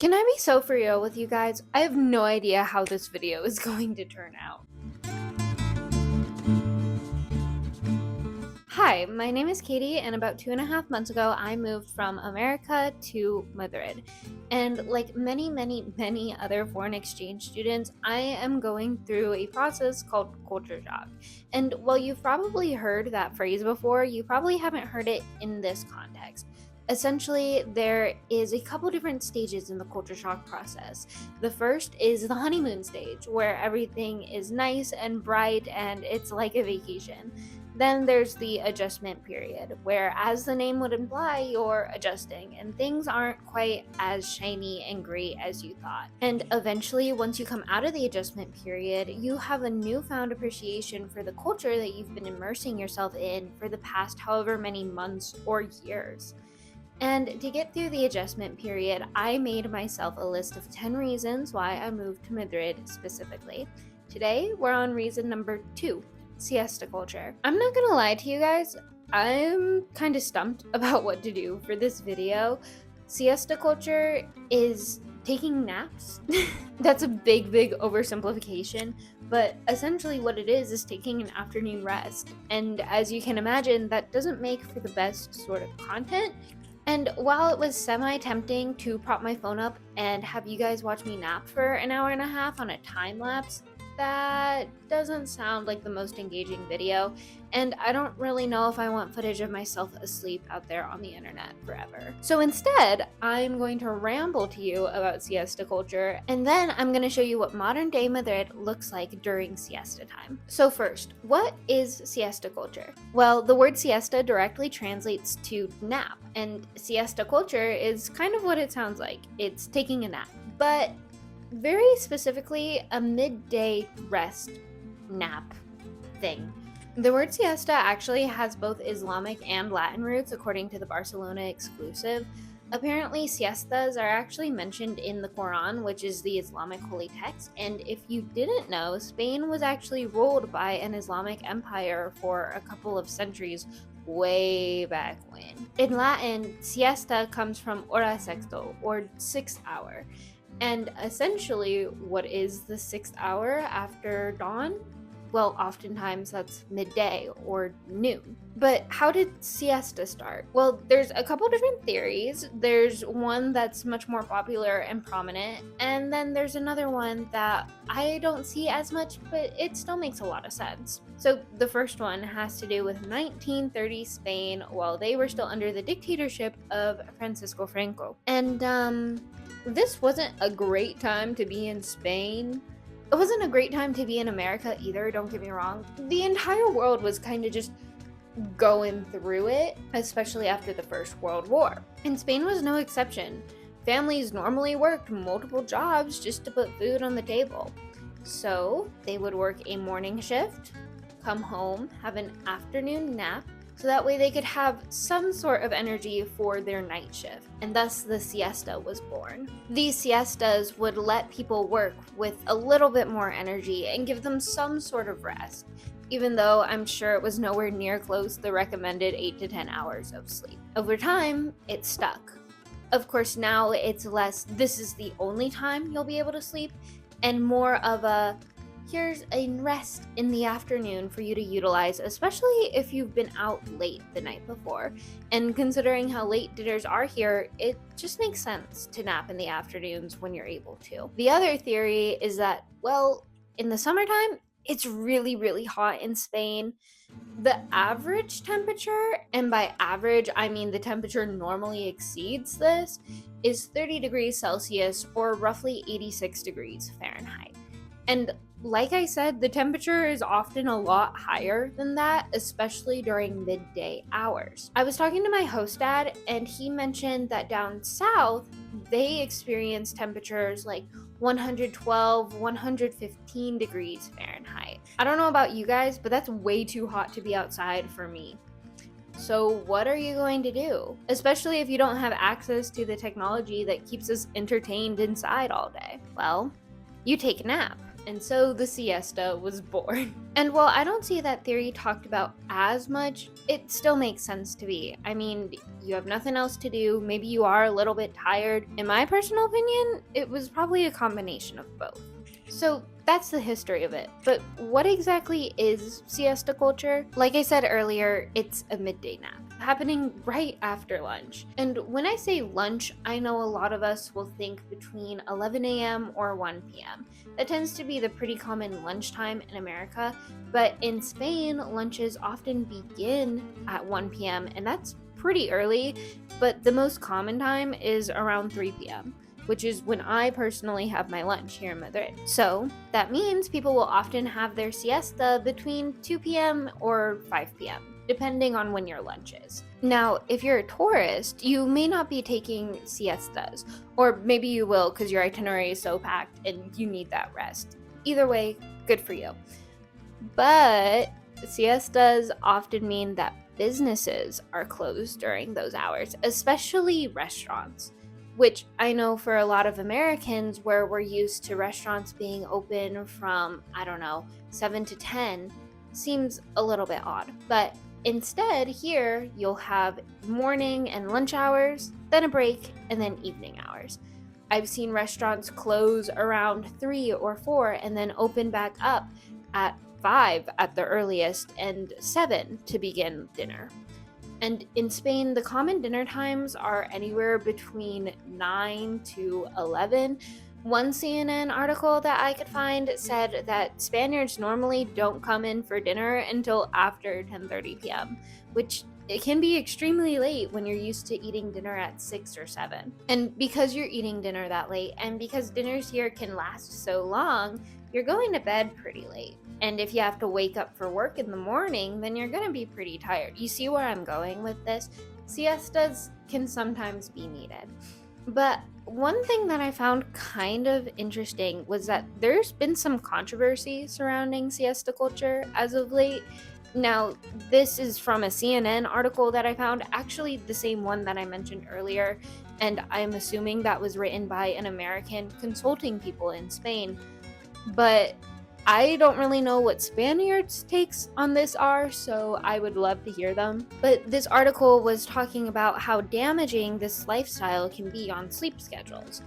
Can I be so for real with you guys? I have no idea how this video is going to turn out. Hi, my name is Katie, and about 2.5 months ago, I moved from America to Madrid. And like many other foreign exchange students, I am going through a process called culture shock. And while you've probably heard that phrase before, you probably haven't heard it in this context. Essentially, there is a couple different stages in the culture shock process. The first is the honeymoon stage, where everything is nice and bright and it's like a vacation. Then there's the adjustment period, where, as the name would imply, you're adjusting and things aren't quite as shiny and great as you thought. And eventually, once you come out of the adjustment period, you have a newfound appreciation for the culture that you've been immersing yourself in for the past however many months or years. And to get through the adjustment period, I made myself a list of 10 reasons why I moved to Madrid specifically. Today, we're on reason number 2, siesta culture. I'm not gonna lie to you guys, I'm kind of stumped about what to do for this video. Siesta culture is taking naps. That's a big oversimplification, but essentially what it is taking an afternoon rest. And as you can imagine, that doesn't make for the best sort of content. And while it was semi-tempting to prop my phone up and have you guys watch me nap for an hour and a half on a time lapse, that doesn't sound like the most engaging video, and I don't really know if I want footage of myself asleep out there on the internet forever. So instead, I'm going to ramble to you about siesta culture, and then I'm going to show you what modern day Madrid looks like during siesta time. So first, what is siesta culture? Well, the word siesta directly translates to nap, and siesta culture is kind of what it sounds like. It's taking a nap. But very specifically, a midday rest nap thing. The word siesta actually has both Islamic and Latin roots, according to the Barcelona exclusive. Apparently, siestas are actually mentioned in the Quran, which is the Islamic holy text, and if you didn't know, Spain was actually ruled by an Islamic empire for a couple of centuries way back when. In Latin, siesta comes from hora sexto, or 6th hour. And essentially, what is the 6th hour after dawn? Well, oftentimes that's midday or noon. But how did siesta start? Well, there's a couple different theories. There's one that's much more popular and prominent, and then there's another one that I don't see as much, but it still makes a lot of sense. So the first one has to do with 1930 Spain, while they were still under the dictatorship of Francisco Franco. And this wasn't a great time to be in Spain. It wasn't a great time to be in America either, don't get me wrong. The entire world was kind of just going through it, especially after the First World War. And Spain was no exception. Families normally worked multiple jobs just to put food on the table. So they would work a morning shift, come home, have an afternoon nap, so that way they could have some sort of energy for their night shift, and thus the siesta was born. These siestas would let people work with a little bit more energy and give them some sort of rest, even though I'm sure it was nowhere near close the recommended 8 to 10 hours of sleep. Over time, it stuck. Of course, now it's less, this is the only time you'll be able to sleep, and more of a, here's a rest in the afternoon for you to utilize, especially if you've been out late the night before. And considering how late dinners are here, it just makes sense to nap in the afternoons when you're able to. The other theory is that, well, in the summertime, it's really hot in Spain. The average temperature, and by average I mean the temperature normally exceeds this, is 30 degrees Celsius or roughly 86 degrees Fahrenheit. And like I said, the temperature is often a lot higher than that, especially during midday hours. I was talking to my host dad, and he mentioned that down south, they experience temperatures like 112, 115 degrees Fahrenheit. I don't know about you guys, but that's way too hot to be outside for me. So what are you going to do? Especially if you don't have access to the technology that keeps us entertained inside all day. Well, you take a nap. And so the siesta was born. And while I don't see that theory talked about as much, it still makes sense to me. I mean, you have nothing else to do, maybe you are a little bit tired. In my personal opinion, it was probably a combination of both. So that's the history of it. But what exactly is siesta culture? Like I said earlier, it's a midday nap, happening right after lunch. And when I say lunch, I know a lot of us will think between 11 a.m. or 1 p.m. That tends to be the pretty common lunchtime in America, but in Spain, lunches often begin at 1 p.m., and that's pretty early, but the most common time is around 3 p.m., which is when I personally have my lunch here in Madrid. So that means people will often have their siesta between 2 p.m. or 5 p.m., depending on when your lunch is. Now, if you're a tourist, you may not be taking siestas, or maybe you will because your itinerary is so packed and you need that rest. Either way, good for you. But siestas often mean that businesses are closed during those hours, especially restaurants, which I know for a lot of Americans, where we're used to restaurants being open from, 7 to 10, seems a little bit odd. But instead, here, you'll have morning and lunch hours, then a break, and then evening hours. I've seen restaurants close around 3 or 4 and then open back up at 5 at the earliest and 7 to begin dinner. And in Spain, the common dinner times are anywhere between 9 to 11. One CNN article that I could find said that Spaniards normally don't come in for dinner until after 10:30 p.m., which it can be extremely late when you're used to eating dinner at 6 or 7. And because you're eating dinner that late, and because dinners here can last so long, you're going to bed pretty late. And if you have to wake up for work in the morning, then you're going to be pretty tired. You see where I'm going with this? Siestas can sometimes be needed. But one thing that I found kind of interesting was that there's been some controversy surrounding siesta culture as of late. Now, this is from a CNN article that I found, actually the same one that I mentioned earlier, and I'm assuming that was written by an American consulting people in Spain. But I don't really know what Spaniards' takes on this are, so I would love to hear them. But this article was talking about how damaging this lifestyle can be on sleep schedules.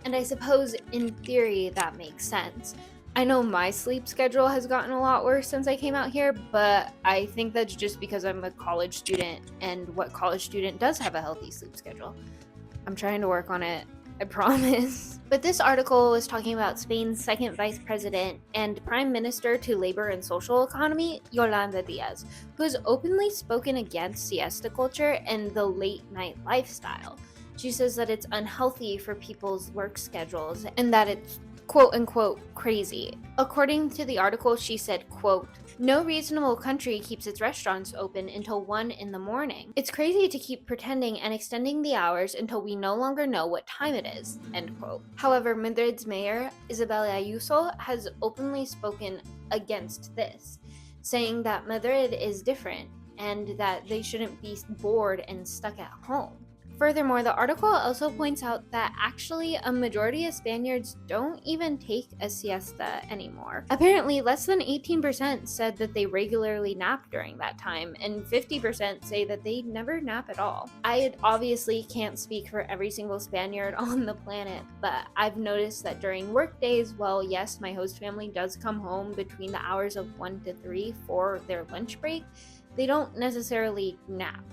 And I suppose in theory that makes sense. I know my sleep schedule has gotten a lot worse since I came out here, but I think that's just because I'm a college student, and what college student does have a healthy sleep schedule? I'm trying to work on it, I promise. But this article was talking about Spain's second vice president and prime minister to labor and social economy, Yolanda Díaz, who has openly spoken against siesta culture and the late night lifestyle. She says that it's unhealthy for people's work schedules and that it's quote-unquote crazy. According to the article, she said, quote, "No reasonable country keeps its restaurants open until 1 in the morning. It's crazy to keep pretending and extending the hours until we no longer know what time it is," end quote. However, Madrid's mayor, Isabel Ayuso, has openly spoken against this, saying that Madrid is different and that they shouldn't be bored and stuck at home. Furthermore, the article also points out that actually a majority of Spaniards don't even take a siesta anymore. Apparently, less than 18% said that they regularly nap during that time, and 50% say that they never nap at all. I obviously can't speak for every single Spaniard on the planet, but I've noticed that during work days, well, yes, my host family does come home between the hours of 1 to 3 for their lunch break, they don't necessarily nap.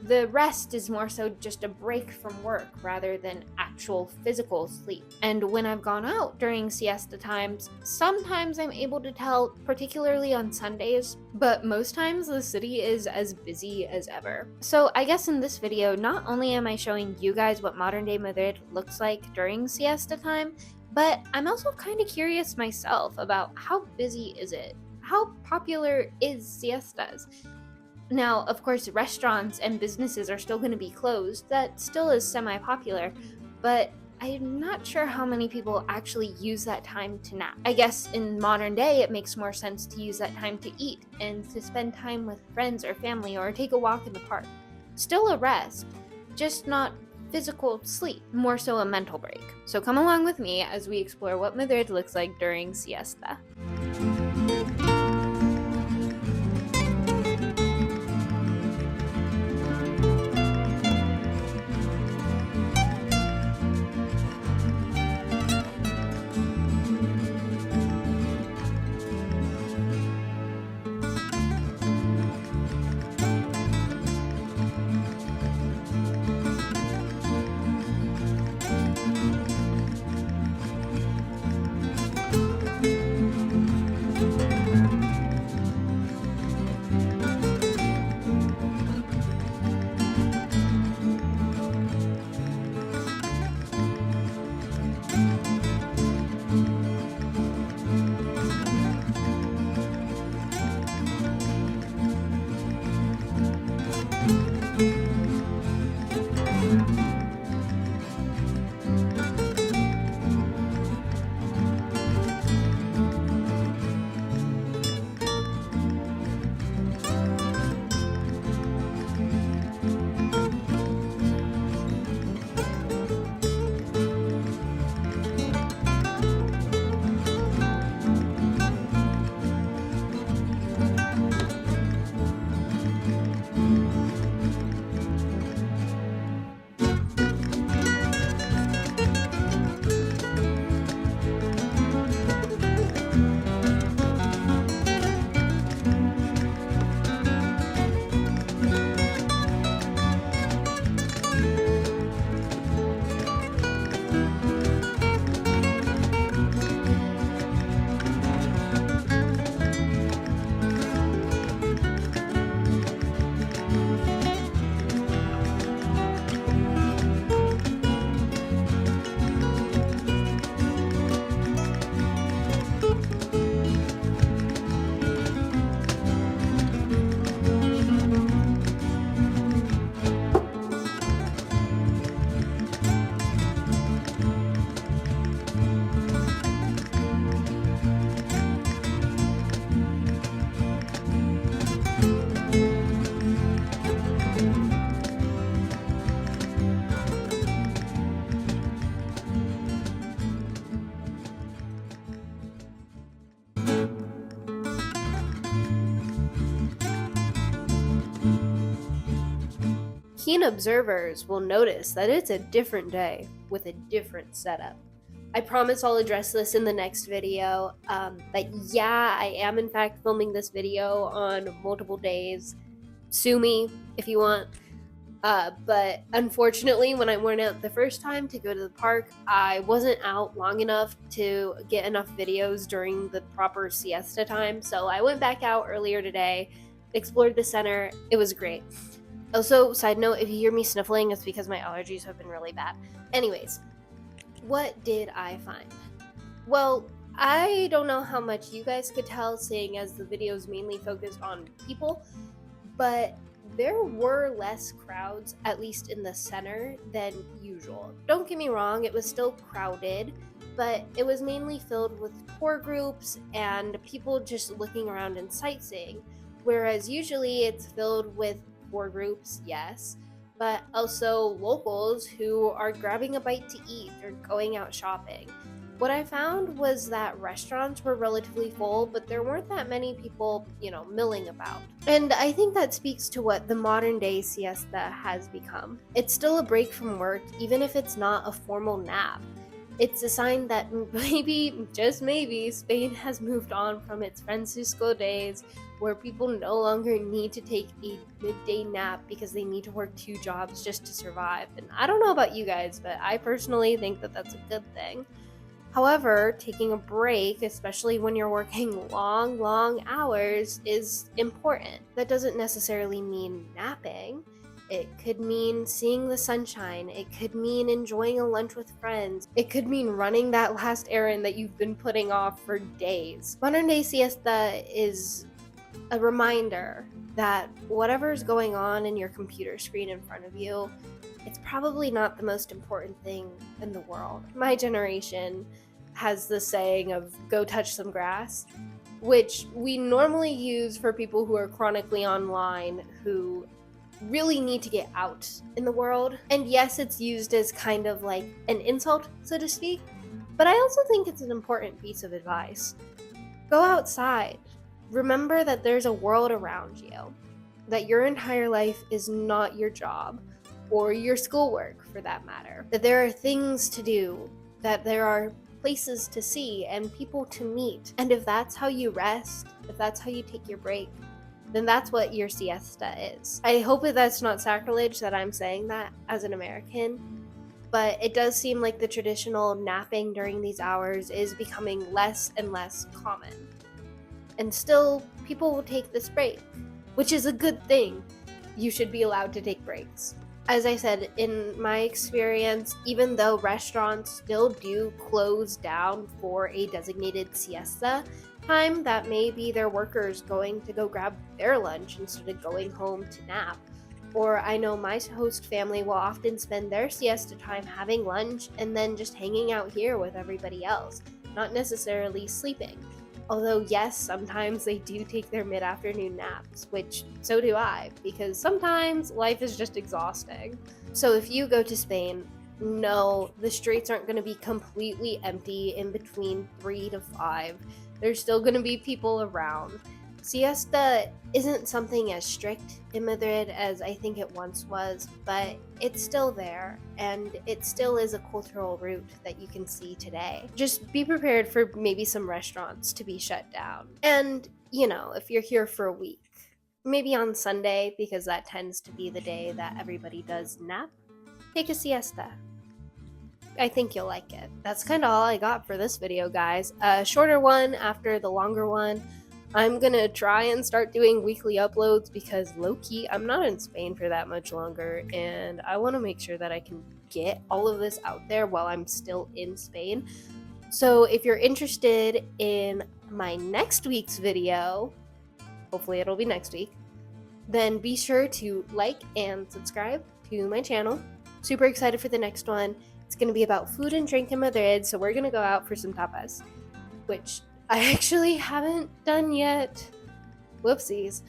The rest is more so just a break from work rather than actual physical sleep. And when I've gone out during siesta times, sometimes I'm able to tell, particularly on Sundays, but most times the city is as busy as ever. So I guess in this video, not only am I showing you guys what modern day Madrid looks like during siesta time, but I'm also kind of curious myself about how busy is it? How popular is siestas? Now, of course, restaurants and businesses are still going to be closed. That still is semi-popular, but I'm not sure how many people actually use that time to nap. I guess in modern day, it makes more sense to use that time to eat and to spend time with friends or family or take a walk in the park. Still a rest, just not physical sleep, more so a mental break. So come along with me as we explore what Madrid looks like during siesta. Keen observers will notice that it's a different day with a different setup. I promise I'll address this in the next video, but yeah, I am in fact filming this video on multiple days. Sue me if you want. But unfortunately, when I went out the first time to go to the park, I wasn't out long enough to get enough videos during the proper siesta time, so I went back out earlier today, explored the center. It was great. Also, side note, if you hear me sniffling, it's because my allergies have been really bad. Anyways, what did I find? Well, I don't know how much you guys could tell, seeing as the video is mainly focused on people, but there were less crowds, at least in the center, than usual. Don't get me wrong, it was still crowded, but it was mainly filled with tour groups and people just looking around and sightseeing, whereas usually it's filled with tour groups, yes, but also locals who are grabbing a bite to eat or going out shopping. What I found was that restaurants were relatively full, but there weren't that many people, milling about. And I think that speaks to what the modern day siesta has become. It's still a break from work, even if it's not a formal nap. It's a sign that maybe, just maybe, Spain has moved on from its Francisco days where people no longer need to take a midday nap because they need to work 2 jobs just to survive. And I don't know about you guys, but I personally think that that's a good thing. However, taking a break, especially when you're working long hours, is important. That doesn't necessarily mean napping. It could mean seeing the sunshine. It could mean enjoying a lunch with friends. It could mean running that last errand that you've been putting off for days. Modern day siesta is a reminder that whatever's going on in your computer screen in front of you, it's probably not the most important thing in the world. My generation has the saying of go touch some grass, which we normally use for people who are chronically online, who really need to get out in the world. And yes, it's used as kind of like an insult, so to speak, but I also think it's an important piece of advice. Go outside. Remember that there's a world around you, that your entire life is not your job or your schoolwork for that matter, that there are things to do, that there are places to see and people to meet. And if that's how you rest, if that's how you take your break, then that's what your siesta is. I hope that that's not sacrilege that I'm saying that as an American, but it does seem like the traditional napping during these hours is becoming less and less common. And still, people will take this break, which is a good thing. You should be allowed to take breaks. As I said, in my experience, even though restaurants still do close down for a designated siesta time, that may be their workers going to go grab their lunch instead of going home to nap. Or I know my host family will often spend their siesta time having lunch and then just hanging out here with everybody else, not necessarily sleeping. Although, yes, sometimes they do take their mid-afternoon naps, which so do I, because sometimes life is just exhausting. So if you go to Spain, no, the streets aren't going to be completely empty in between 3 to 5. There's still going to be people around. Siesta isn't something as strict in Madrid as I think it once was, but it's still there, and it still is a cultural route that you can see today. Just be prepared for maybe some restaurants to be shut down. And, if you're here for a week, maybe on Sunday, because that tends to be the day that everybody does nap, take a siesta. I think you'll like it. That's kind of all I got for this video, guys. A shorter one after the longer one. I'm gonna try and start doing weekly uploads because low-key, I'm not in Spain for that much longer, and I want to make sure that I can get all of this out there while I'm still in Spain. So if you're interested in my next week's video, hopefully it'll be next week, then be sure to like and subscribe to my channel. Super excited for the next one. It's gonna be about food and drink in Madrid, so we're gonna go out for some tapas, which I actually haven't done yet. Whoopsies.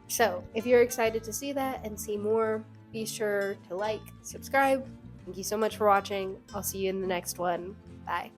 So, if you're excited to see that and see more, be sure to like, subscribe. Thank you so much for watching. I'll see you in the next one. Bye.